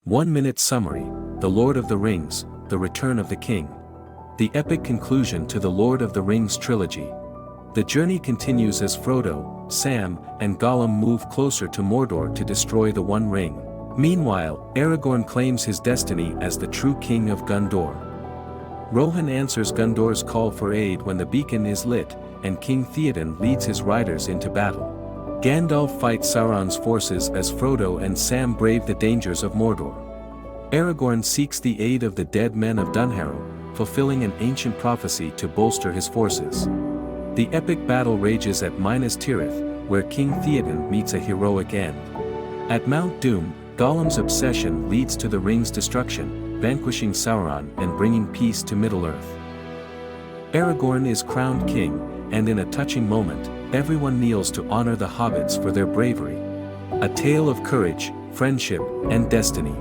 1-minute summary: The Lord of the Rings, The Return of the King. The epic conclusion to the Lord of the Rings trilogy. The journey continues as Frodo, Sam, and Gollum move closer to Mordor to destroy the One Ring. Meanwhile, Aragorn claims his destiny as the true king of Gondor. Rohan answers Gondor's call for aid when the beacon is lit, and King Theoden leads his riders into battle. Gandalf fights Sauron's forces as Frodo and Sam brave the dangers of Mordor. Aragorn seeks the aid of the dead men of Dunharrow, fulfilling an ancient prophecy to bolster his forces. The epic battle rages at Minas Tirith, where King Theoden meets a heroic end. At Mount Doom, Gollum's obsession leads to the ring's destruction, vanquishing Sauron and bringing peace to Middle-earth. Aragorn is crowned king, and in a touching moment, everyone kneels to honor the Hobbits for their bravery. A tale of courage, friendship, and destiny.